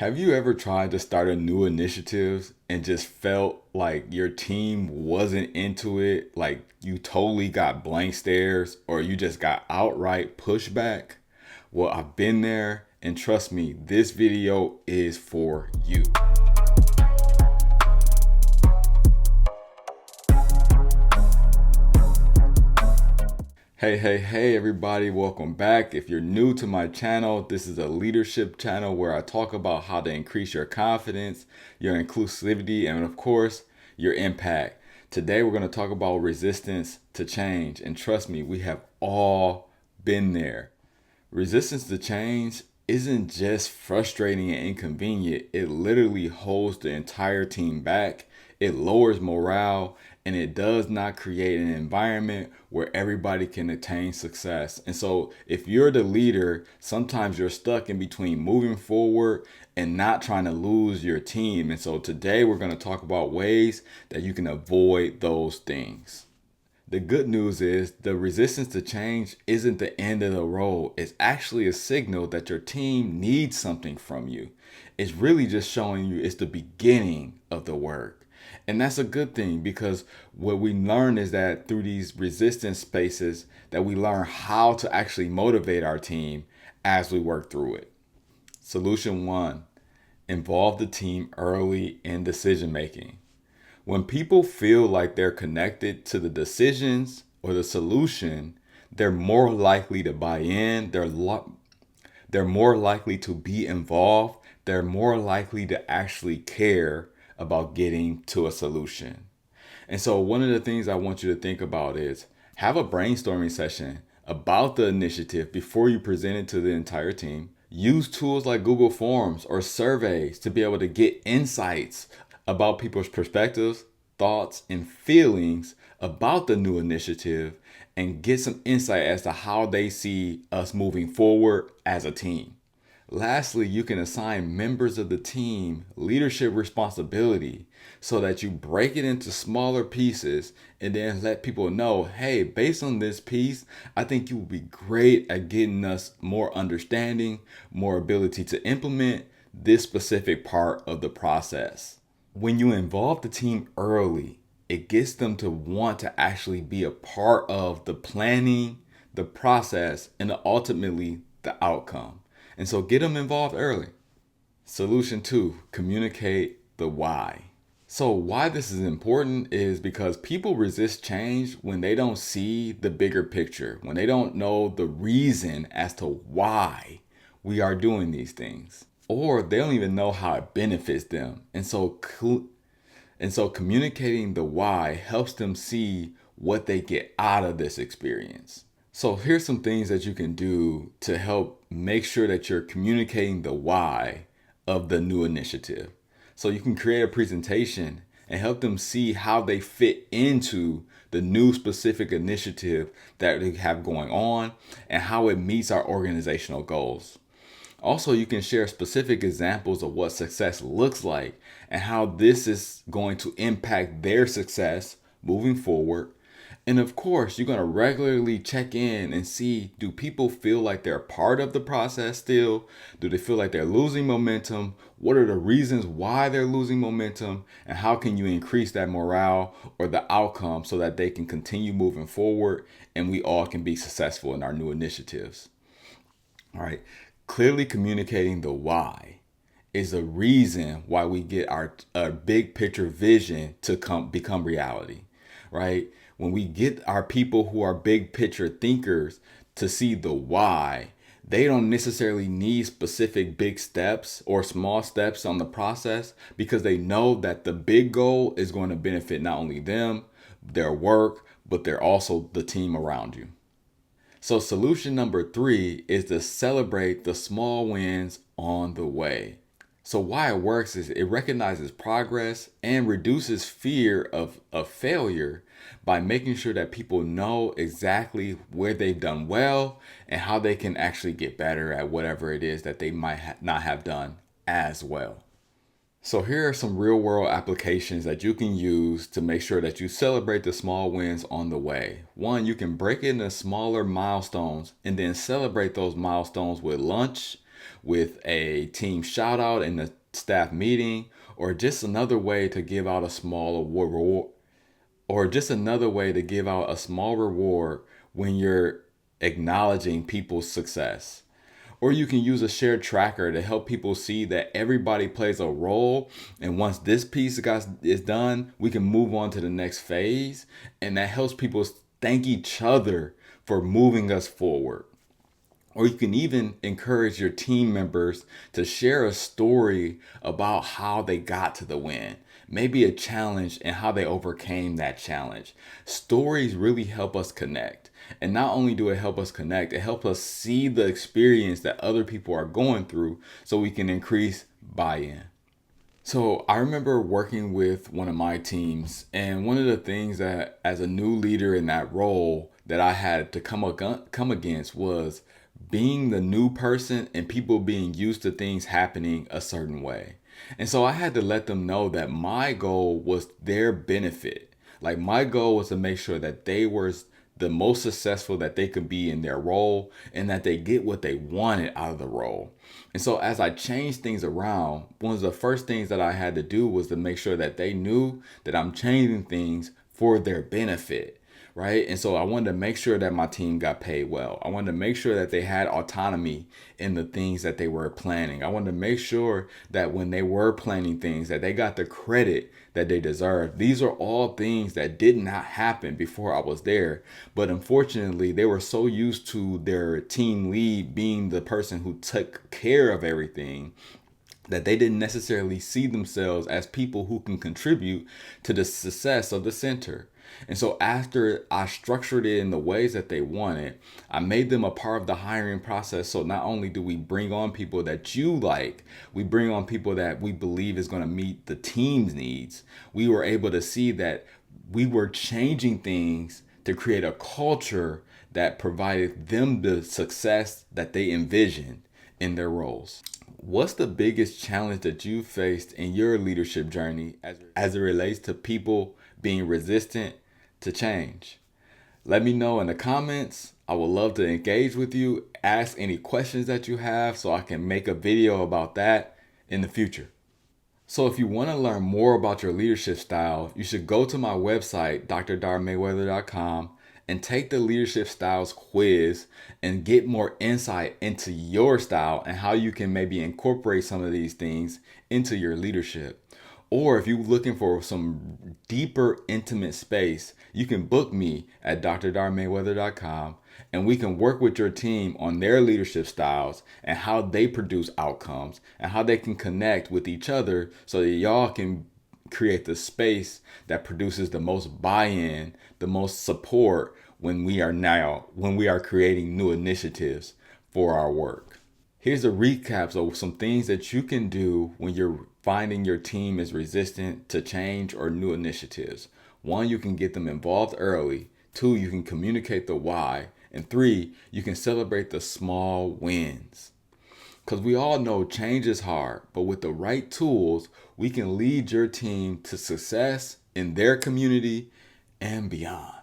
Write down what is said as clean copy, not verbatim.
Have you ever tried to start a new initiative and just felt like your team wasn't into it? Like you totally got blank stares or you just got outright pushback? Well, I've been there, and trust me, this video is for you. Hey, everybody, welcome back. If you're new to my channel, this is a leadership channel where I talk about how to increase your confidence, your inclusivity, and of course, your impact. Today, we're going to talk about resistance to change. And trust me, we have all been there. Resistance to change isn't just frustrating and inconvenient, it literally holds the entire team back. It lowers morale and it does not create an environment where everybody can attain success. And so, if you're the leader, sometimes you're stuck in between moving forward and not trying to lose your team. And so, today we're going to talk about ways that you can avoid those things. The good news is the resistance to change isn't the end of the road. It's actually a signal that your team needs something from you. It's really just showing you it's the beginning of the work. And that's a good thing because what we learn is that through these resistance spaces that we learn how to actually motivate our team as we work through it. Solution 1, involve the team early in decision making. When people feel like they're connected to the decisions or the solution, they're more likely to buy in, they're more likely to be involved, they're more likely to actually care about getting to a solution. And so one of the things I want you to think about is have a brainstorming session about the initiative before you present it to the entire team. Use tools like Google Forms or surveys to be able to get insights about people's perspectives, thoughts, and feelings about the new initiative and get some insight as to how they see us moving forward as a team. Lastly, you can assign members of the team leadership responsibility so that you break it into smaller pieces and then let people know, hey, based on this piece, I think you will be great at getting us more understanding, more ability to implement this specific part of the process. When you involve the team early, it gets them to want to actually be a part of the planning, the process, and ultimately the outcome. And so get them involved early. Solution 2, communicate the why. So why this is important is because people resist change when they don't see the bigger picture, when they don't know the reason as to why we are doing these things, or they don't even know how it benefits them. And so communicating the why helps them see what they get out of this experience. So here's some things that you can do to help make sure that you're communicating the why of the new initiative. So you can create a presentation and help them see how they fit into the new specific initiative that they have going on and how it meets our organizational goals. Also, you can share specific examples of what success looks like and how this is going to impact their success moving forward. And of course, you're going to regularly check in and see, do people feel like they're part of the process still? Do they feel like they're losing momentum? What are the reasons why they're losing momentum? And how can you increase that morale or the outcome so that they can continue moving forward and we all can be successful in our new initiatives? All right. Clearly communicating the why is a reason why we get our big picture vision to become reality, right? When we get our people who are big picture thinkers to see the why, they don't necessarily need specific big steps or small steps on the process because they know that the big goal is going to benefit not only them, their work, but they're also the team around you. So solution number 3 is to celebrate the small wins on the way. So why it works is it recognizes progress and reduces fear of failure by making sure that people know exactly where they've done well and how they can actually get better at whatever it is that they might not have done as well. So here are some real world applications that you can use to make sure that you celebrate the small wins on the way. One, you can break it into smaller milestones and then celebrate those milestones with lunch, with a team shout out in the staff meeting, or just another way to give out a small award, or just another way to give out a small reward when you're acknowledging people's success. Or you can use a shared tracker to help people see that everybody plays a role. And once this piece is done, we can move on to the next phase. And that helps people thank each other for moving us forward. Or you can even encourage your team members to share a story about how they got to the win, maybe a challenge and how they overcame that challenge. Stories really help us connect. And not only do it help us connect, it helps us see the experience that other people are going through so we can increase buy-in. So I remember working with one of my teams, and one of the things that as a new leader in that role that I had to come against was being the new person and people being used to things happening a certain way. And so I had to let them know that my goal was their benefit. Like my goal was to make sure that they were the most successful that they could be in their role and that they get what they wanted out of the role. And so as I changed things around, one of the first things that I had to do was to make sure that they knew that I'm changing things for their benefit. Right. And so I wanted to make sure that my team got paid well. I wanted to make sure that they had autonomy in the things that they were planning. I wanted to make sure that when they were planning things, that they got the credit that they deserved. These are all things that did not happen before I was there. But unfortunately, they were so used to their team lead being the person who took care of everything that they didn't necessarily see themselves as people who can contribute to the success of the center. And so after I structured it in the ways that they wanted, I made them a part of the hiring process. So not only do we bring on people that you like, we bring on people that we believe is going to meet the team's needs. We were able to see that we were changing things to create a culture that provided them the success that they envisioned in their roles. What's the biggest challenge that you faced in your leadership journey as it relates to people being resistant to change? Let me know in the comments. I would love to engage with you. Ask any questions that you have so I can make a video about that in the future. So if you want to learn more about your leadership style, you should go to my website, drdarmayweather.com, and take the leadership styles quiz and get more insight into your style and how you can maybe incorporate some of these things into your leadership. Or if you're looking for some deeper, intimate space, you can book me at drdarmayweather.com, and we can work with your team on their leadership styles and how they produce outcomes and how they can connect with each other so that y'all can create the space that produces the most buy-in, the most support when we are creating new initiatives for our work. Here's a recap of some things that you can do when you're finding your team is resistant to change or new initiatives. 1, you can get them involved early. 2, you can communicate the why. And 3, you can celebrate the small wins. Because we all know change is hard, but with the right tools, we can lead your team to success in their community and beyond.